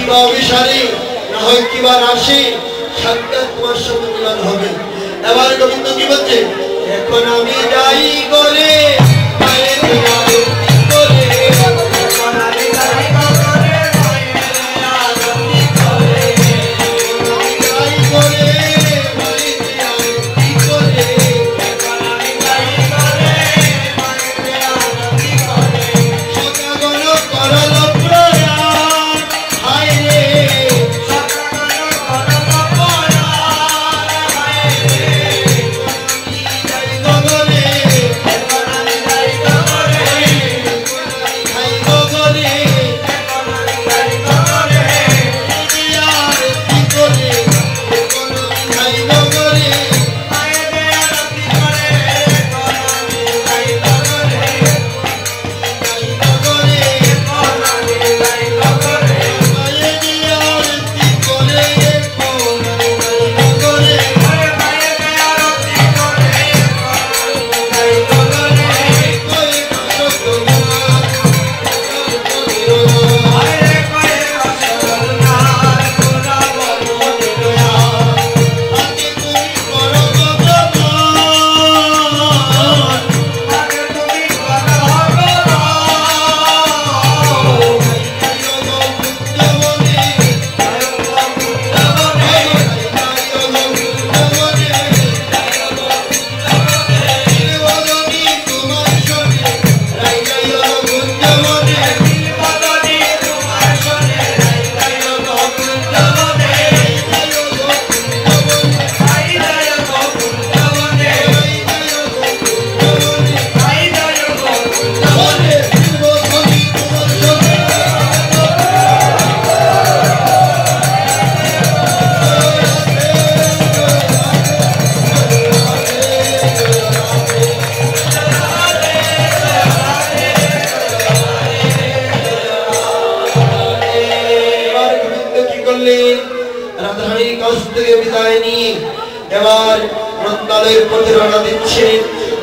কিবা অভিসারে না হয় কিবা রাশি সাক্ষাৎ তোমার সঙ্গে মিলন হবে। এবার গোবিন্দ কি বলছে, এখন আমি যাই করে মায়ের আরতি করে, এখন আমি যাই করে মায়ের আরতি করে, আমি যাই করে মায়ের আরতি করে, এখন আমি যাই করে মায়ের আরতি করে, সকাগণ করল প্রয়াণ হায় রে, সকাগণ করল প্রয়াণ হায় রে, যাই গগনে এখন আমি যাই গগনে, যাই গগনে এখন আমি যাই গগনে, আরতি করে এখন আমি যাই গগনে, মায়ের আরতি করে এখন আমি যাই গগনে, যাই গগনে এখন আমি যাই গগনে, মায়ের আরতি করে এখন আমি যাই গগনে, মায়ের আরতি করে এখন আমি যাই গগনে, কয়ে কাশকনাথ আরে কয়ে কাশকনাথ তোরা বলো দিলয়া, আগে তুমি করো ভগবান, আগে তুমি করো ভগবান, রাধারানীর কাছ থেকে বিদায় নিয়ে এবার নন্দালয়ের পথে রওনা দিচ্ছে।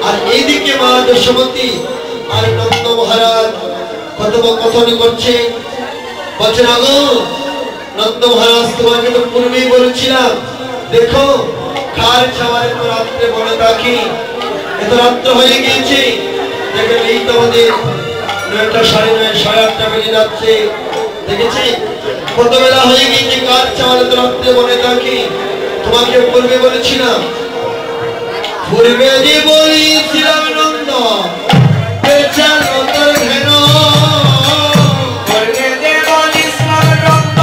আর এইদিকে মা যশোমতী আর নন্দ মহারাজ কথোপকথন করছে, বলছে না গো নন্দ মহারাজ, তোমাকে তো পূর্বেই বলেছিলাম, দেখো খার ছাওয়ার এত রাত্রে বলে থাকি, এত রাত্র হয়ে গিয়েছে, দেখেন এই তো আমাদের 9টা, 9:30, 8:30 বেজে যাচ্ছে, দেখেছি কত বেলা হয়ে গিয়েছে, কার চাওয়ার এত রাত্রে বলে থাকি, তোমাকে পূর্বে বলেছিলাম, পূর্বে যে বলেছিলাম নন্দ বেচালো তোর ধেন, পূর্বে যে বলেছিলাম নন্দ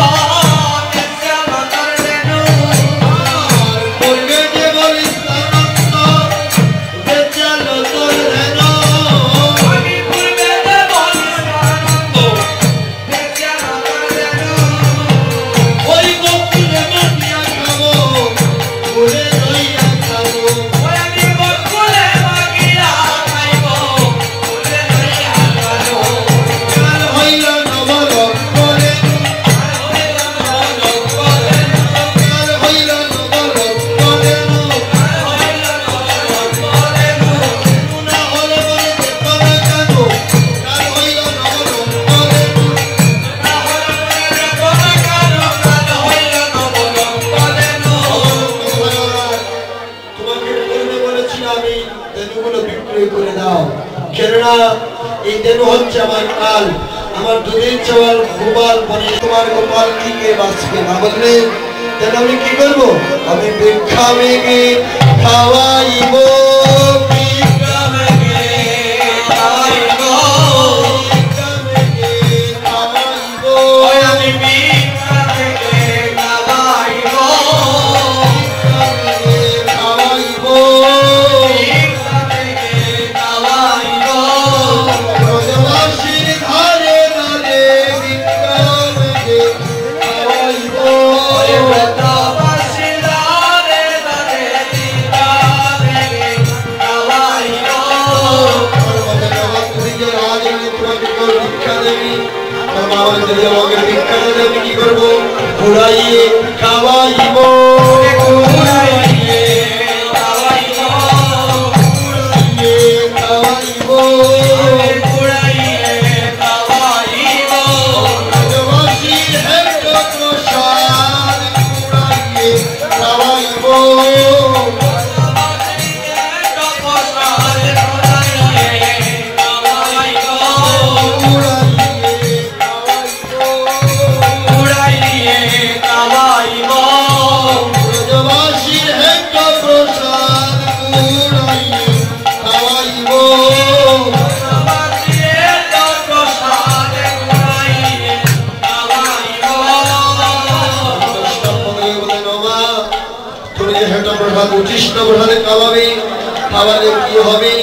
বেচালো তোর ধেন, পূর্বে যে বলেছিলাম নন্দ বেচালো তোর ধেন, আমি পূর্বে যে বলেছিলাম নন্দ বেচালো তোর ধেন, ওই গোকুলে মাগিয়া খাবো বলে লইয়া খাবো, ওই আমি গোকুলে মাগিয়া খাইবো বলে লইয়া খাবো, কাল হইল নবরক বলে, কাল হইল নবরক বলে, কাল হইল নবরক বলে, কাল হইল নবরক বলে, না হলে বলে দেখো না কেন, কাল হইল নবরক বলে, না হলে বলে দেখো না কেন, কাল হইল নবরক বলে, তোমাকে পূর্বে বলেছিলাম এই ধেনুগুলো বিক্রয় করে দাও, কেননা এই ধেনু হচ্ছে আমার কাল, আমার দুধের চাওয়ার গোপাল বনে, তোমার গোপাল দিকে বাঁচবে না বললে, তাহলে আমি কি করবো, আমি ভিক্ষা মেঘে খাওয়াইব, ভিক্ষা মেঘে খাওয়াইব, ভিক্ষা মেঘে খাওয়াইব, আমি ভিক্ষা মেঘে খাওয়াইব, ভিক্ষা মেঘে খাওয়াইব, ভিক্ষা মেঘে খাওয়াইব, ব্রজবাসীর ধারে ধারে ভিক্ষা মেঘে খাওয়াইব, ব্রজবাসীর ধারে ধারে ভিক্ষা মেঘে খাওয়াইব, তুমি যে রাজ এনে তোমাকে কেউ ভিক্ষা দেবি, তোমার বাবা যদি আমাকে ভিক্ষা দেবে আমি কি করবো, ঘুরাইয়ে খাওয়াইব, ঘুরাইয়ে খাওয়াইব, ঘুরাইয়ে খাওয়াইব, ঘুরাইয়ে খাওয়াইব, ব্রজবাসীর হেড আমাকে উচিষ্ট প্রসাদে খাওয়াবে, খাওয়ালে কি হবে?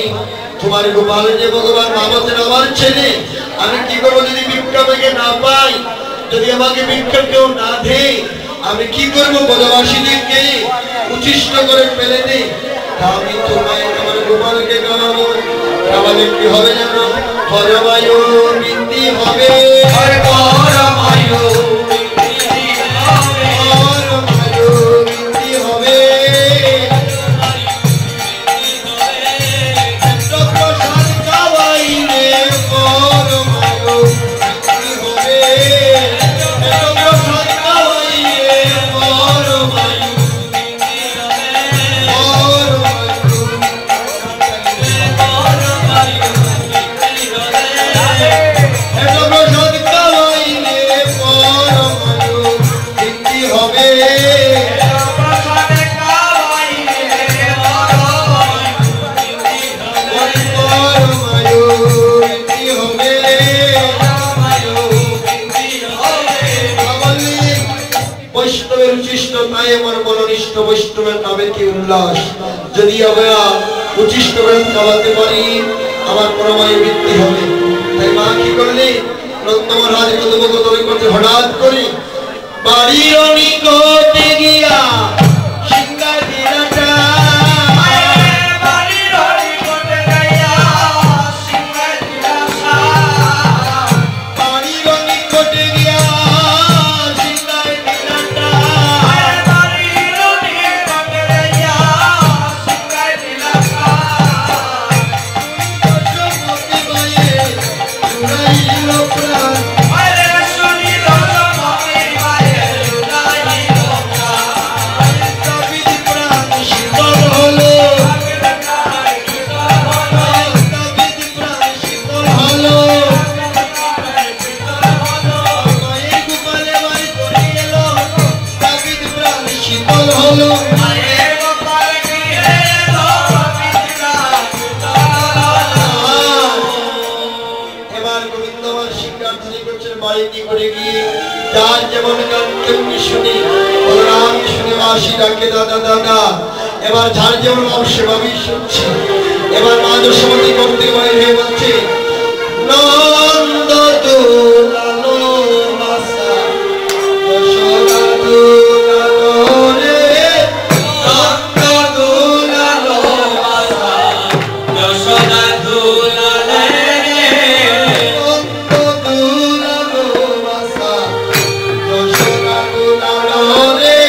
তোমার গোপাল যে ভগবান ভাবতেন আমার ছেলে, আমি কি করবো যদি ভিক্ষা থেকে না পাই, যদি আমাকে ভিক্ষা কেউ না দেয়, আমি কি করবো? ব্রজবাসীদেরকে উচিষ্ট করে ফেলে দেই। আমি তোমায় আমার গোপালকে খাওয়াবো, খাওয়ালে কি হবে জানো? পরমায়ু বৃদ্ধি হবে, পরমায়ু বৃদ্ধি হবে। প্রসাদ খাওয়াইলে পরমায়ু বৃদ্ধি হবে, প্রসাদ খাওয়াইলে পরমায়ু বৈষ্ণবের উচিষ্ট তাই আমার মনোনিষ্ঠ বৈষ্ণবের নামে কি উল্লাস। যদি আমরা উচিষ্ট খাওয়াতে পারি আমার পরমায়ু বৃদ্ধি হবে। তাই মা কি করলে? নন্দ মহারাজ কথোপকথন করতে হঠাৎ করে বাড়ির নিকটে গিয়া সিংহার দিনাটা এবার যার যেমন ভাব সেভাবেই শুনছি। এবার মা যশোমতী করতে বাইরে বলছে নন্দ দুলালো বাসা যশোদা দুলালো রে, নন্দ দুলালো বাসা যশোদা দুলালে রে, নন্দ দুলালো বাসা যশোদা দুলালো রে,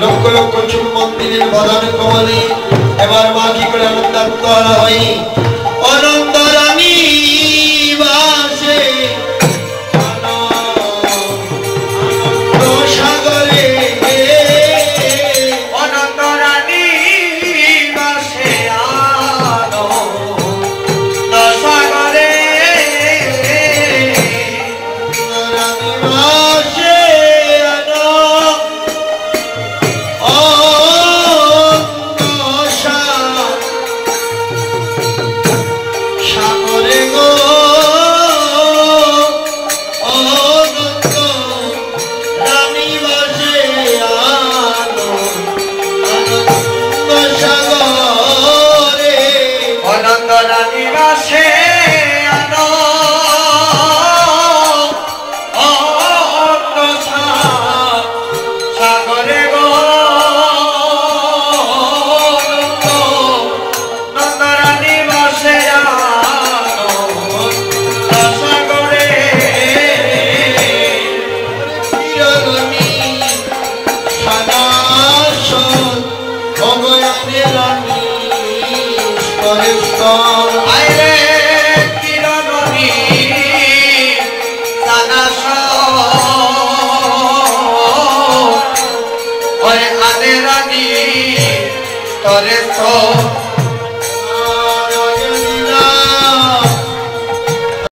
লক্ষ লক্ষ চুল মন্দিরের বদন কমলে এবার মা কি করে আনন্দাত্মর হই অনন্ত রানী বাসে সাগরে অনন্ত রানী বাসে সাগরে Tore to